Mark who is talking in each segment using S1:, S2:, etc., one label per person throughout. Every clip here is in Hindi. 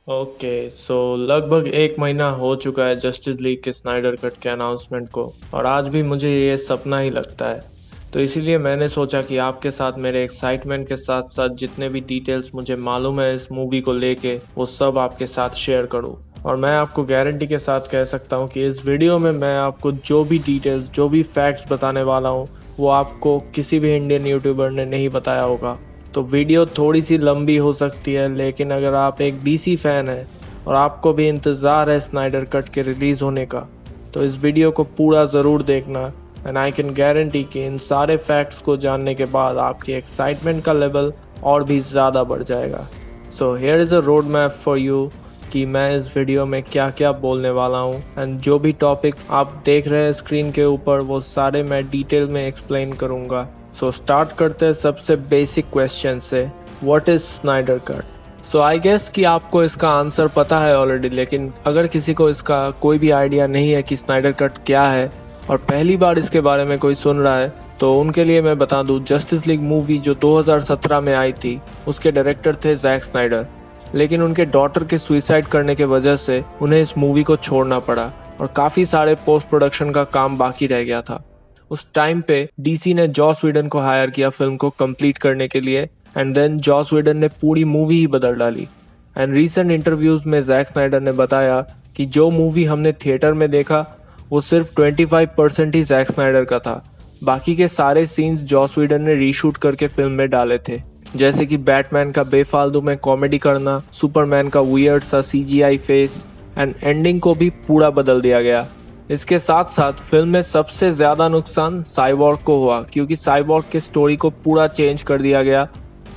S1: ओके, सो लगभग 1 महीना हो चुका है जस्टिस लीग के स्नाइडर कट के अनाउंसमेंट को, और आज भी मुझे ये सपना ही लगता है। तो इसीलिए मैंने सोचा कि आपके साथ मेरे एक्साइटमेंट के साथ साथ जितने भी डिटेल्स मुझे मालूम है इस मूवी को लेके वो सब आपके साथ शेयर करूँ। और मैं आपको गारंटी के साथ कह सकता हूँ कि इस वीडियो में मैं आपको जो भी डिटेल्स, जो भी फैक्ट्स बताने वाला हूँ वो आपको किसी भी इंडियन यूट्यूबर ने नहीं बताया होगा। तो वीडियो थोड़ी सी लंबी हो सकती है, लेकिन अगर आप एक डीसी फैन हैं और आपको भी इंतज़ार है स्नाइडर कट के रिलीज़ होने का, तो इस वीडियो को पूरा ज़रूर देखना। एंड आई कैन गारंटी कि इन सारे फैक्ट्स को जानने के बाद आपकी एक्साइटमेंट का लेवल और भी ज़्यादा बढ़ जाएगा। So here is a road map for you कि मैं इस वीडियो में क्या क्या बोलने वाला हूँ, एंड जो भी टॉपिक्स आप देख रहे हैं स्क्रीन के ऊपर वो सारे मैं डिटेल में एक्सप्लेन करूँगा। सो स्टार्ट करते हैं सबसे बेसिक क्वेश्चन से, what is Snyder cut. So I guess कि आपको इसका आंसर पता है ऑलरेडी, लेकिन अगर किसी को इसका कोई भी आइडिया नहीं है कि स्नाइडर कट क्या है और पहली बार इसके बारे में कोई सुन रहा है, तो उनके लिए मैं बता दूं, जस्टिस लीग मूवी जो 2017 में आई थी उसके डायरेक्टर थे जैक स्नाइडर, लेकिन उनके डॉटर के सुइसाइड करने के वजह से उन्हें इस मूवी को छोड़ना पड़ा और काफ़ी सारे पोस्ट प्रोडक्शन का काम बाकी रह गया था। उस टाइम पे डीसी ने जॉस व्हीडन को हायर किया फिल्म को कंप्लीट करने के लिए, एंड देन जॉस व्हीडन ने पूरी मूवी ही बदल डाली। एंड रीसेंट इंटरव्यूज में जैक स्नाइडर ने बताया कि जो मूवी हमने थिएटर में देखा वो सिर्फ 25% ही जैक स्नाइडर का था, बाकी के सारे सीन्स जॉस व्हीडन ने रीशूट करके फिल्म में डाले थे, जैसे कि बैटमैन का बेफालतू में कॉमेडी करना, सुपरमैन का वियर्ड सा सीजीआई फेस, एंड एंडिंग को भी पूरा बदल दिया गया। इसके साथ साथ फिल्म में सबसे ज्यादा नुकसान साइबॉर्ग को हुआ, क्योंकि साइबॉर्ग के स्टोरी को पूरा चेंज कर दिया गया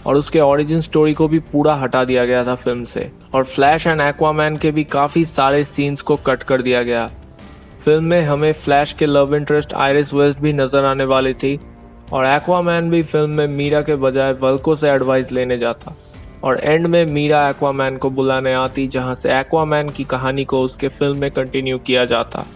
S1: और उसके ओरिजिन स्टोरी को भी पूरा हटा दिया गया था फिल्म से। और फ्लैश एंड एक्वामैन के भी काफी सारे सीन्स को कट कर दिया गया। फिल्म में हमें फ्लैश के लव इंटरेस्ट आयरिस वेस्ट भी नजर आने वाली थी, और एक्वामैन भी फिल्म में मीरा के बजाय वल्को से एडवाइस लेने जाता, और एंड में मीरा एक्वामैन को बुलाने आती, जहां से एक्वामैन की कहानी को उसके फिल्म में कंटिन्यू किया जाता।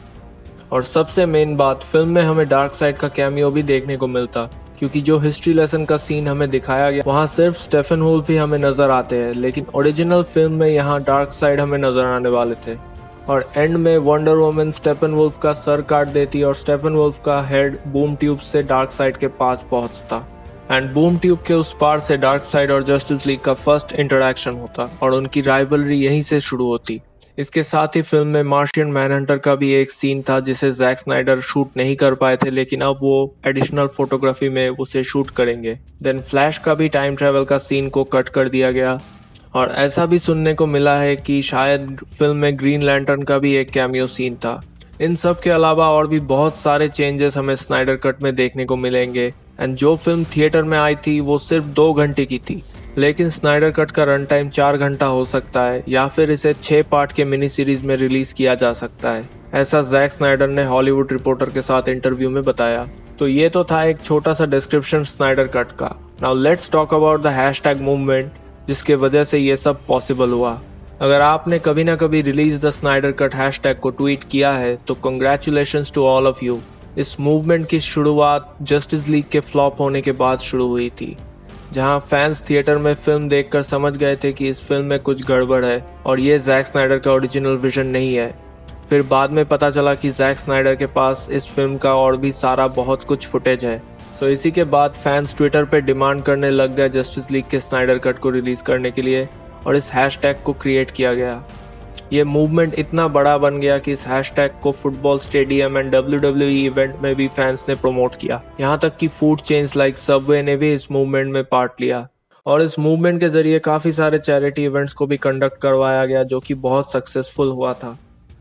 S1: और सबसे मेन बात, फिल्म में हमें डार्क साइड का कैमियो भी देखने को मिलता, क्योंकि जो हिस्ट्री लेसन का सीन हमें दिखाया गया वहाँ सिर्फ स्टेफन वुल्फ ही हमें नजर आते हैं, लेकिन ओरिजिनल फिल्म में यहाँ डार्क साइड हमें नजर आने वाले थे। और एंड में वंडर वुमन स्टेफन वुल्फ का सर काट देती और स्टेफन वुल्फ का हेड बूम ट्यूब से डार्क साइड के पास पहुंचता, एंड बूम ट्यूब के उस पार से डार्क साइड और जस्टिस लीग का फर्स्ट इंटरेक्शन होता और उनकी राइवलरी यहीं से शुरू होती। इसके साथ ही फिल्म में मार्शियन मैनहंटर का भी एक सीन था जिसे जैक स्नाइडर शूट नहीं कर पाए थे, लेकिन अब वो एडिशनल फोटोग्राफी में उसे शूट करेंगे। देन फ्लैश का भी टाइम ट्रेवल का सीन को कट कर दिया गया, और ऐसा भी सुनने को मिला है कि शायद फिल्म में ग्रीन लैंटर्न का भी एक कैमियो सीन था। इन सब के अलावा और भी बहुत सारे चेंजेस हमें स्नाइडर कट में देखने को मिलेंगे। एंड जो फिल्म थिएटर में आई थी वो सिर्फ 2 घंटे की थी, लेकिन स्नाइडर कट का रन टाइम 4 घंटा हो सकता है, या फिर इसे 6 पार्ट के मिनी सीरीज में रिलीज किया जा सकता है, ऐसा जैक स्नाइडर ने हॉलीवुड रिपोर्टर के साथ इंटरव्यू में बताया। तो ये तो था एक छोटा सा डिस्क्रिप्शन स्नाइडर कट का। Now let's talk about the hashtag movement जिसके वजह से ये सब पॉसिबल हुआ। अगर आपने कभी ना कभी release the Snyder cut hashtag को ट्वीट किया है तो congratulations to all of you. इस मूवमेंट की शुरुआत जस्टिस लीग के फ्लॉप होने के बाद शुरू हुई थी, जहां फैंस थिएटर में फिल्म देखकर समझ गए थे कि इस फिल्म में कुछ गड़बड़ है और ये जैक स्नाइडर का ओरिजिनल विजन नहीं है। फिर बाद में पता चला कि जैक स्नाइडर के पास इस फिल्म का और भी सारा बहुत कुछ फुटेज है। सो इसी के बाद फैंस ट्विटर पे डिमांड करने लग गए जस्टिस लीग के स्नाइडर कट को रिलीज करने के लिए, और इस हैशटैग को क्रिएट किया गया। ये मूवमेंट इतना बड़ा बन गया कि इस हैशटैग को football stadium and WWE event में भी फैंस ने प्रमोट किया। यहाँ तक कि फूड चेन्स लाइक सबवे ने भी इस मूवमेंट में पार्ट लिया, और इस मूवमेंट के जरिए काफी सारे चैरिटी इवेंट्स को भी कंडक्ट करवाया गया, जो कि बहुत सक्सेसफुल हुआ था।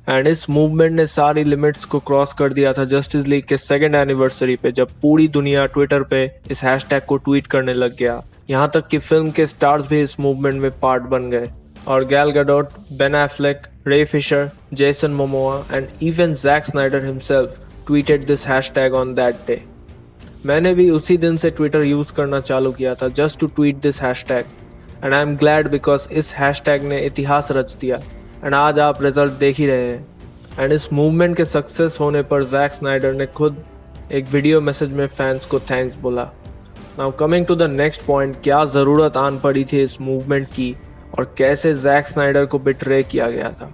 S1: एंड इस मूवमेंट ने सारी लिमिट्स को क्रॉस कर दिया था जस्टिस लीग के 2nd एनिवर्सरी पे, जब पूरी दुनिया ट्विटर पे इस हैशटैग को ट्वीट करने लग गया। यहाँ तक कि फिल्म के स्टार्स भी इस मूवमेंट में पार्ट बन गए, और Gal Gadot, Ben Affleck, Ray Fisher, Jason Momoa and even Zack Snyder himself tweeted this hashtag on that day. मैंने भी उसी दिन से ट्विटर यूज करना चालू किया था just to tweet this hashtag, and I am glad because इस हैशटैग ने इतिहास रच दिया, एंड आज आप रिजल्ट देख ही रहे हैं। एंड इस मूवमेंट के सक्सेस होने पर जैक स्नाइडर ने खुद एक वीडियो मैसेज में फैंस को थैंक्स बोला। Now coming to the next point, क्या ज़रूरत आन पड़ी थी इस मूवमेंट की और कैसे जैक स्नाइडर को बिट्रे किया गया था।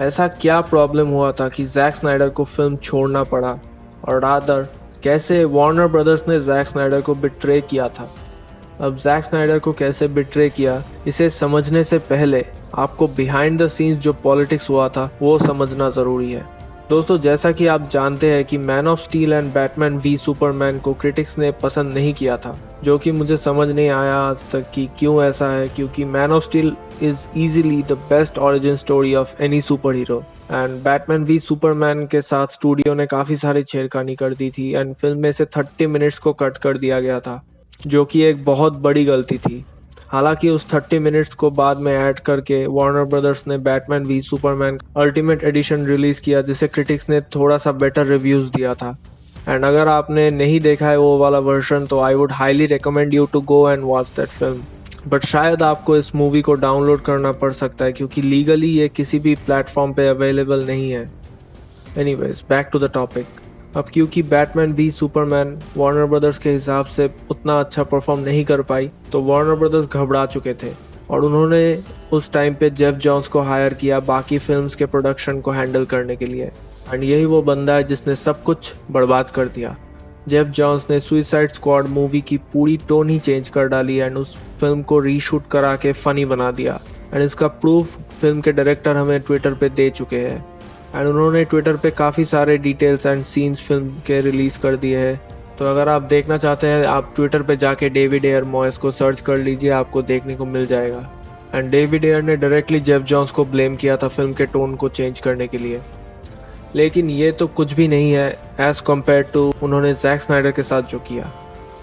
S1: ऐसा क्या प्रॉब्लम हुआ था कि जैक स्नाइडर को फिल्म छोड़ना पड़ा, और रादर कैसे वार्नर ब्रदर्स ने जैक स्नाइडर को बिट्रे किया था। अब जैक स्नाइडर को कैसे बिट्रे किया, इसे समझने से पहले आपको बिहाइंड द सीन्स जो पॉलिटिक्स हुआ था वो समझना ज़रूरी है। दोस्तों, जैसा कि आप जानते हैं कि Man of Steel and Batman v Superman को क्रिटिक्स ने पसंद नहीं किया था, जो कि मुझे समझ नहीं आया आज तक कि क्यों ऐसा है, क्योंकि Man of Steel is easily the best origin story of any super hero, and Batman v Superman के साथ स्टूडियो ने काफ़ी सारी छेड़खानी कर दी थी एंड फिल्म में से 30 मिनट्स को कट कर दिया गया था, जो कि एक बहुत बड़ी गलती थी। हालांकि उस 30 मिनट्स को बाद में ऐड करके वार्नर ब्रदर्स ने Batman v Superman ultimate edition release किया, जिसे क्रिटिक्स ने थोड़ा सा बेटर रिव्यूज दिया था। एंड अगर आपने नहीं देखा है वो वाला वर्जन, तो I would highly recommend you to go and watch that film. But शायद आपको इस मूवी को डाउनलोड करना पड़ सकता है, क्योंकि लीगली ये किसी भी प्लेटफॉर्म पे अवेलेबल नहीं है। Anyways, back to the topic. अब क्योंकि Batman v Superman Warner Brothers के हिसाब से उतना अच्छा परफॉर्म नहीं कर पाई, तो वार्नर ब्रदर्स घबरा चुके थे और उन्होंने उस टाइम पे जेफ जॉन्स को हायर किया बाकी फिल्म्स के प्रोडक्शन को हैंडल करने के लिए। एंड यही वो बंदा है जिसने सब कुछ बर्बाद कर दिया। जेफ जॉन्स ने सुसाइड स्क्वाड मूवी की पूरी टोन ही चेंज कर डाली एंड उस फिल्म को रीशूट करा के फनी बना दिया। एंड इसका प्रूफ फिल्म के डायरेक्टर हमें ट्विटर पे दे चुके हैं, एंड उन्होंने ट्विटर पे काफ़ी सारे डिटेल्स एंड सीन्स फिल्म के रिलीज़ कर दिए हैं। तो अगर आप देखना चाहते हैं, आप ट्विटर पे जाके डेविड एयर मॉयस को सर्च कर लीजिए, आपको देखने को मिल जाएगा। एंड डेविड एयर ने डायरेक्टली जेफ जॉन्स को ब्लेम किया था फिल्म के टोन को चेंज करने के लिए। लेकिन ये तो कुछ भी नहीं है एज़ कम्पेयर टू उन्होंने जैक स्नाइडर के साथ जो किया।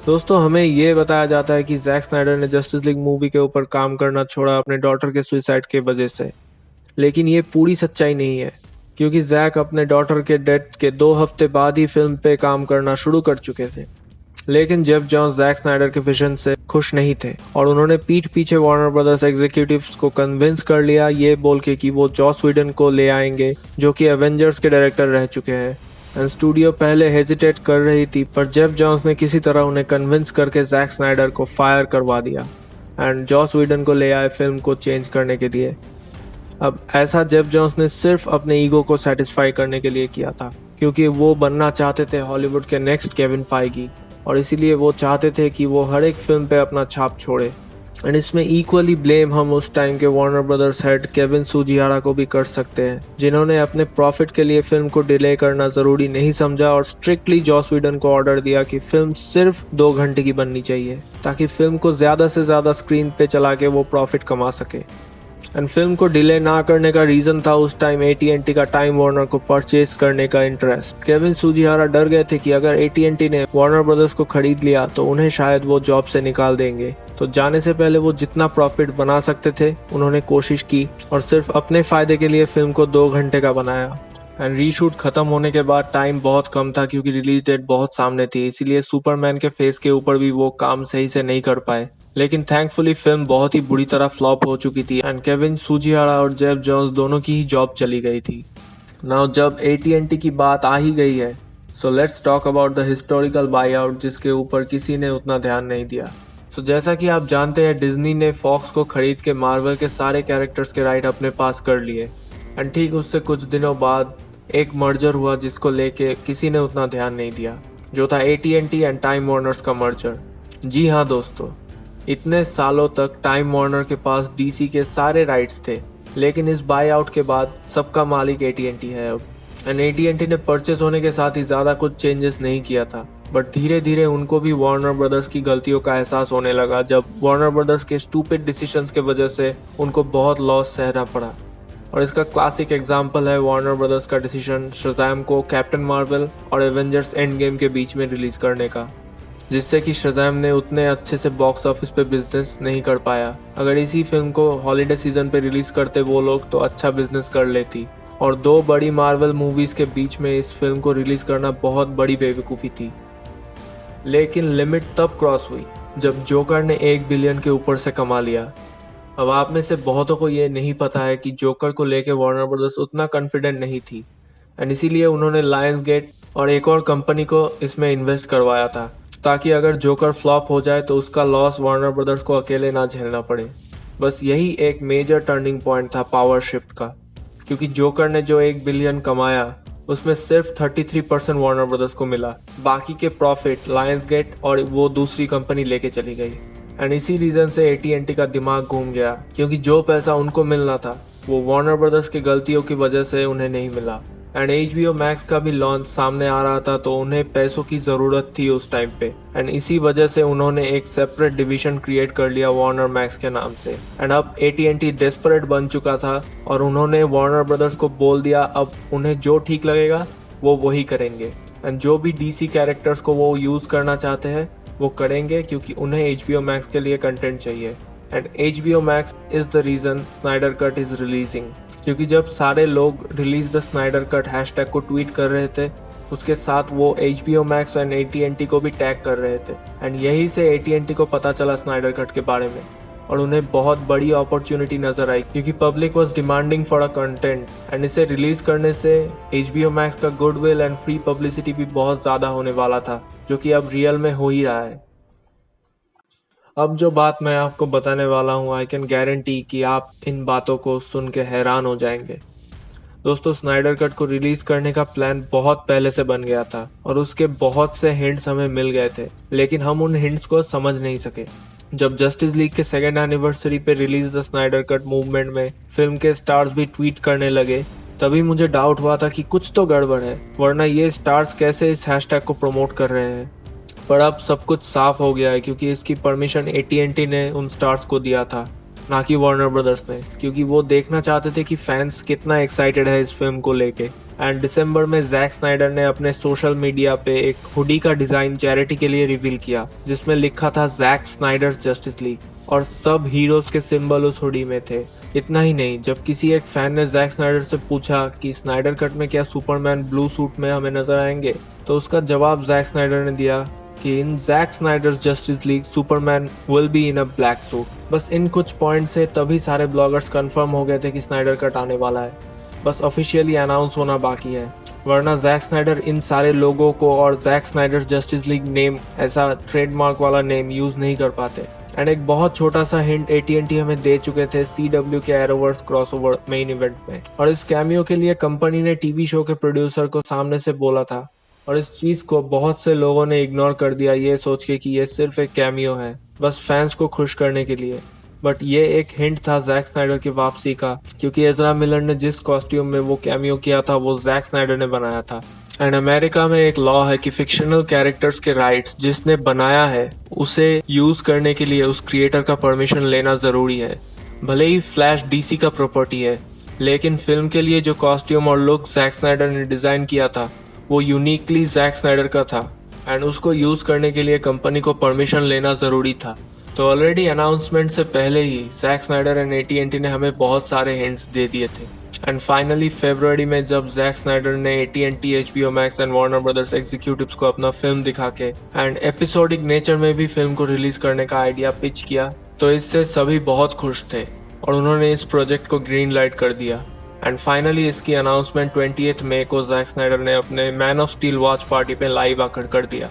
S1: दोस्तों, हमें ये बताया जाता है कि जैक स्नाइडर ने जस्टिस लीग मूवी के ऊपर काम करना छोड़ा अपने डॉटर के सुसाइड के वजह से, लेकिन ये पूरी सच्चाई नहीं है, क्योंकि जैक अपने डॉटर के डेथ के 2 हफ्ते बाद ही फिल्म पे काम करना शुरू कर चुके थे। लेकिन जेफ जॉन्स जैक स्नाइडर के विजन से खुश नहीं थे और उन्होंने पीठ पीछे वार्नर ब्रदर्स एग्जीक्यूटिव्स को कन्विंस कर लिया, ये बोल के कि वो जॉस व्हीडन को ले आएंगे, जो कि एवेंजर्स के डायरेक्टर रह चुके हैं। एंड स्टूडियो पहले हेजिटेट कर रही थी, पर जेफ जॉन्स ने किसी तरह उन्हें कन्विंस करके जैक स्नाइडर को फायर करवा दिया एंड जॉस व्हीडन को ले आए फिल्म को चेंज करने के लिए। अब ऐसा जेफ जॉन्स ने सिर्फ अपने ईगो को सेटिस्फाई करने के लिए किया था, क्योंकि वो बनना चाहते थे हॉलीवुड के नेक्स्ट केविन फाइगी, और इसीलिए वो चाहते थे कि वो हर एक फिल्म पे अपना छाप छोड़े। एंड इसमें इक्वली ब्लेम हम उस टाइम के वार्नर ब्रदर्स हेड केविन सुजिहारा को भी कर सकते हैं, जिन्होंने अपने प्रॉफिट के लिए फिल्म को डिले करना ज़रूरी नहीं समझा और स्ट्रिक्टली जॉस व्हीडन को ऑर्डर दिया कि फिल्म सिर्फ 2 घंटे की बननी चाहिए, ताकि फिल्म को ज़्यादा से ज़्यादा स्क्रीन पे चला के वो प्रॉफिट कमा सके। एंड फिल्म को डिले ना करने का रीज़न था उस टाइम AT&T का टाइम वार्नर को परचेज करने का इंटरेस्ट। केविन सुजिहारा डर गए थे कि अगर AT&T ने वार्नर ब्रदर्स को खरीद लिया तो उन्हें शायद वो जॉब से निकाल देंगे, तो जाने से पहले वो जितना प्रॉफिट बना सकते थे उन्होंने कोशिश की और सिर्फ अपने फ़ायदे के लिए फिल्म को 2 घंटे का बनाया। एंड रीशूट खत्म होने के बाद टाइम बहुत कम था, क्योंकि रिलीज डेट बहुत सामने थी, इसीलिए सुपरमैन के फेस के ऊपर भी वो काम सही से नहीं कर पाए। लेकिन थैंकफुली फिल्म बहुत ही बुरी तरह फ्लॉप हो चुकी थी एंड केविन सुजिहारा और जेफ जॉन्स दोनों की ही जॉब चली गई थी। नाउ जब AT&T की बात आ ही गई है, so let's talk about the historical by out, जिसके ऊपर किसी ने उतना ध्यान नहीं दिया। जैसा कि आप जानते हैं, डिज्नी ने फॉक्स को खरीद के मार्वल के सारे कैरेक्टर्स के राइट अपने पास कर लिए, एंड ठीक उससे कुछ दिनों बाद एक मर्जर हुआ जिसको लेके किसी ने उतना ध्यान नहीं दिया, जो था AT&T एंड टाइम वार्नर्स का मर्जर। जी हाँ दोस्तों, इतने सालों तक टाइम वार्नर के पास DC के सारे राइट्स थे, लेकिन इस बाई आउट के बाद सबका मालिक AT&T है अब। एंड AT&T ने परचेस होने के साथ ही ज़्यादा कुछ चेंजेस नहीं किया था, बट धीरे धीरे उनको भी वार्नर ब्रदर्स की गलतियों का एहसास होने लगा, जब वार्नर ब्रदर्स के स्टूपिड डिसीजंस के वजह से उनको बहुत लॉस सहना पड़ा। और इसका क्लासिक एग्जाम्पल है वार्नर ब्रदर्स का डिसीजन शज़ैम को कैप्टन मार्वल और एवेंजर्स एंड गेम के बीच में रिलीज करने का, जिससे कि शज़ैम ने उतने अच्छे से बॉक्स ऑफिस पे बिजनेस नहीं कर पाया। अगर इसी फिल्म को हॉलीडे सीजन पे रिलीज करते वो लोग, तो अच्छा बिजनेस कर लेती। और 2 बड़ी मार्वल मूवीज के बीच में इस फिल्म को रिलीज करना बहुत बड़ी बेवकूफ़ी थी। लेकिन लिमिट तब क्रॉस हुई जब जोकर ने 1 बिलियन के ऊपर से कमा लिया। अब आप में से बहुतों को ये नहीं पता है कि जोकर को लेके वार्नर ब्रदर्स उतना कॉन्फिडेंट नहीं थी, एंड इसीलिए उन्होंने लायंस गेट और एक और कंपनी को इसमें इन्वेस्ट करवाया था, ताकि अगर जोकर फ्लॉप हो जाए तो उसका लॉस वार्नर ब्रदर्स को अकेले ना झेलना पड़े। बस यही एक मेजर टर्निंग पॉइंट था पावर शिफ्ट का, क्योंकि जोकर ने जो 1 बिलियन कमाया उसमें सिर्फ 33% वार्नर ब्रदर्स को मिला। बाकी के प्रॉफिट लायंस गेट और वो दूसरी कंपनी लेके चली गई। एंड इसी रीजन से AT&T का दिमाग घूम गया, क्योंकि जो पैसा उनको मिलना था वो वार्नर ब्रदर्स की गलतियों की वजह से उन्हें नहीं मिला। एंड HBO मैक्स का भी लॉन्च सामने आ रहा था, तो उन्हें पैसों की ज़रूरत थी उस टाइम पे। एंड इसी वजह से उन्होंने एक सेपरेट डिवीजन क्रिएट कर लिया वार्नर मैक्स के नाम से। एंड अब AT&T डेस्परेट बन चुका था और उन्होंने वार्नर ब्रदर्स को बोल दिया अब उन्हें जो ठीक लगेगा वो वही करेंगे। एंड जो भी DC कैरेक्टर्स को वो यूज़ करना चाहते हैं वो करेंगे, क्योंकि उन्हें HBO मैक्स के लिए कंटेंट चाहिए। And HBO max is the reason Snyder cut is releasing, क्योंकि जब सारे लोग release the Snyder cut hashtag को ट्वीट कर रहे थे, उसके साथ वो HBO मैक्स एंड AT&T को भी टैग कर रहे थे। एंड यही से AT&T को पता चला स्नाइडर कट के बारे में और उन्हें बहुत बड़ी अपॉर्चुनिटी नजर आई, क्योंकि public was demanding for a content. And इसे रिलीज करने से HBO मैक्स का गुडविल एंड फ्री पब्लिसिटी भी बहुत ज़्यादा होने वाला था, जो कि अब रियल में हो ही रहा है। अब जो बात मैं आपको बताने वाला हूँ, आई कैन गारंटी कि आप इन बातों को सुन के हैरान हो जाएंगे। दोस्तों, स्नाइडर कट को रिलीज करने का प्लान बहुत पहले से बन गया था और उसके बहुत से हिंट्स हमें मिल गए थे, लेकिन हम उन हिंट्स को समझ नहीं सके। जब जस्टिस लीग के 2nd एनिवर्सरी पे release the Snyder cut movement में फिल्म के स्टार्स भी ट्वीट करने लगे, तभी मुझे डाउट हुआ था कि कुछ तो गड़बड़ है, वरना ये स्टार्स कैसे इस हैशटैग को प्रमोट कर रहे हैं। पर अब सब कुछ साफ हो गया है, क्योंकि इसकी परमिशन AT&T ने उन स्टार्स को दिया था, ना कि वार्नर ब्रदर्स ने, क्योंकि वो देखना चाहते थे कि फैंस कितना एक्साइटेड है इस फिल्म को लेके। एंड दिसंबर में जैक स्नाइडर ने अपने सोशल मीडिया पे एक हुडी का डिजाइन चैरिटी के लिए रिवील किया, जिसमें लिखा था जैक स्नाइडर्स जस्टिस लीग, और सब हीरोज के सिंबल उस हुडी में थे। इतना ही नहीं, जब किसी एक फैन ने जैक स्नाइडर से पूछा कि स्नाइडर कट में क्या सुपरमैन ब्लू सूट में हमें नजर आएंगे, तो उसका जवाब जैक स्नाइडर ने दिया कि in Zack Snyder's Justice League Superman will be in a black suit. बस इन कुछ पॉइंट से तभी सारे ब्लॉगर्स कंफर्म हो गए थे कि स्नाइडर कट आने वाला है, बस ऑफिशियली अनाउंस होना बाकी है। वरना जैक स्नाइडर इन सारे लोगों को और Zack Snyder's Justice League name ऐसा ट्रेडमार्क वाला नेम यूज नहीं कर पाते। एंड एक बहुत छोटा सा हिंट AT&T हमें दे चुके थे CW के एरोवर्स क्रॉसओवर मेन इवेंट में, और इस कैमियो के लिए कंपनी ने टीवी शो के प्रोड्यूसर को सामने से बोला था, और इस चीज को बहुत से लोगों ने इग्नोर कर दिया, ये सोच के कि ये सिर्फ एक कैमियो है, बस फैंस को खुश करने के लिए। बट ये एक हिंट था जैक स्नाइडर की वापसी का, क्योंकि एजरा मिलर ने जिस कॉस्ट्यूम में वो कैमियो किया था वो जैक स्नाइडर ने बनाया था। एंड अमेरिका में एक लॉ है कि फिक्शनल कैरेक्टर्स के राइट्स जिसने बनाया है उसे यूज करने के लिए उस क्रिएटर का परमिशन लेना जरूरी है। भले ही फ्लैश DC का प्रॉपर्टी है, लेकिन फिल्म के लिए जो कॉस्ट्यूम और लुक जैक स्नाइडर ने डिजाइन किया था वो यूनिकली जैक स्नाइडर का था, एंड उसको यूज करने के लिए कंपनी को परमिशन लेना जरूरी था। तो ऑलरेडी अनाउंसमेंट से पहले ही जैक स्नाइडर एंड AT&T ने हमें बहुत सारे हिंट्स दे दिए थे। एंड फाइनली फरवरी में जब जैक स्नाइडर ने AT&T, HBO max and Warner brothers executives को अपना फिल्म दिखा के एंड एपिसोडिक नेचर में भी फिल्म को रिलीज करने का आइडिया पिच किया, तो इससे सभी बहुत खुश थे और उन्होंने इस प्रोजेक्ट को ग्रीन लाइट कर दिया। एंड फाइनली इसकी अनाउंसमेंट 28 मई को जैक स्नाइडर ने अपने man of steel watch party पे लाइव आकर कर दिया।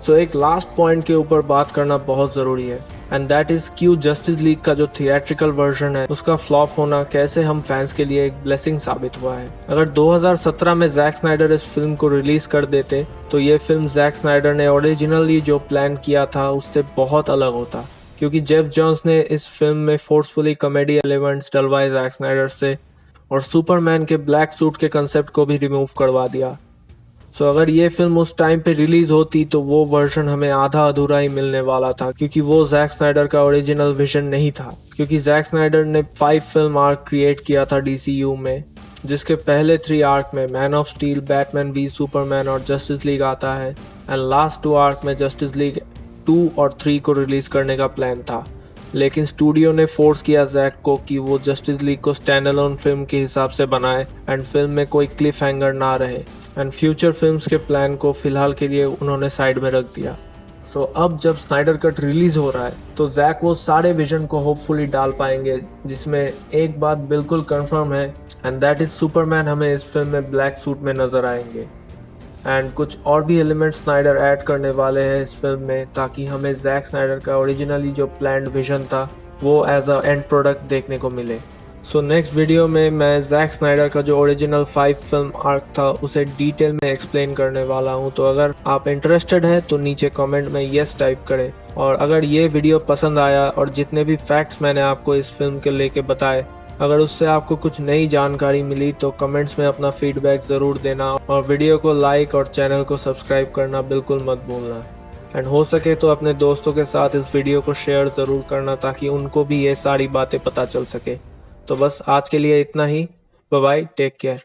S1: सो एक लास्ट पॉइंट के ऊपर बात करना बहुत जरूरी है, एंड दैट इज क्यों जस्टिस लीग का जो थिएट्रिकल वर्जन है उसका फ्लॉप होना कैसे हम फैंस के लिए एक ब्लेसिंग साबित हुआ है। अगर 2017 में जैक स्नाइडर इस फिल्म को रिलीज कर देते तो ये फिल्म जैक स्नाइडर ने ओरिजिनली जो प्लान किया था उससे बहुत अलग होता, क्योंकि जेफ जॉन्स ने इस फिल्म में फोर्सफुली कॉमेडी एलिमेंट्स डलवाए जैक स्नाइडर से और सुपरमैन के ब्लैक सूट के कंसेप्ट को भी रिमूव करवा दिया। सो अगर ये फिल्म उस टाइम पे रिलीज होती तो वो वर्जन हमें आधा अधूरा ही मिलने वाला था, क्योंकि वो जैक स्नाइडर का ओरिजिनल विजन नहीं था। क्योंकि जैक स्नाइडर ने 5 फिल्म आर्क क्रिएट किया था DCU में, जिसके पहले 3 आर्क में man of steel, Batman v Superman और जस्टिस लीग आता है, एंड लास्ट 2 आर्क में जस्टिस लीग 2 और 3 को रिलीज करने का प्लान था। लेकिन स्टूडियो ने फोर्स किया जैक को कि वो जस्टिस लीग को स्टैंड अलोन फिल्म के हिसाब से बनाए एंड फिल्म में कोई क्लिफ हैंगर ना रहे, एंड फ्यूचर फिल्म्स के प्लान को फिलहाल के लिए उन्होंने साइड में रख दिया। सो अब जब स्नाइडर कट रिलीज हो रहा है तो जैक वो सारे विजन को होपफुली डाल पाएंगे, जिसमें एक बात बिल्कुल कंफर्म है, एंड दैट इज सुपरमैन हमें इस फिल्म में ब्लैक सूट में नजर आएंगे। एंड कुछ और भी एलिमेंट्स स्नाइडर ऐड करने वाले हैं इस फिल्म में, ताकि हमें जैक स्नाइडर का ओरिजिनली जो प्लान्ड विजन था वो एज अ एंड प्रोडक्ट देखने को मिले। सो नेक्स्ट वीडियो में मैं जैक स्नाइडर का जो ओरिजिनल 5 फिल्म आर्क था उसे डिटेल में एक्सप्लेन करने वाला हूँ। तो अगर आप इंटरेस्टेड हैं तो नीचे कमेंट में यस टाइप करें। और अगर ये वीडियो पसंद आया और जितने भी फैक्ट्स मैंने आपको इस फिल्म के लेके बताए, अगर उससे आपको कुछ नई जानकारी मिली तो कमेंट्स में अपना फीडबैक ज़रूर देना और वीडियो को लाइक और चैनल को सब्सक्राइब करना बिल्कुल मत भूलना। एंड हो सके तो अपने दोस्तों के साथ इस वीडियो को शेयर ज़रूर करना ताकि उनको भी ये सारी बातें पता चल सके। तो बस आज के लिए इतना ही। Bye bye, take care.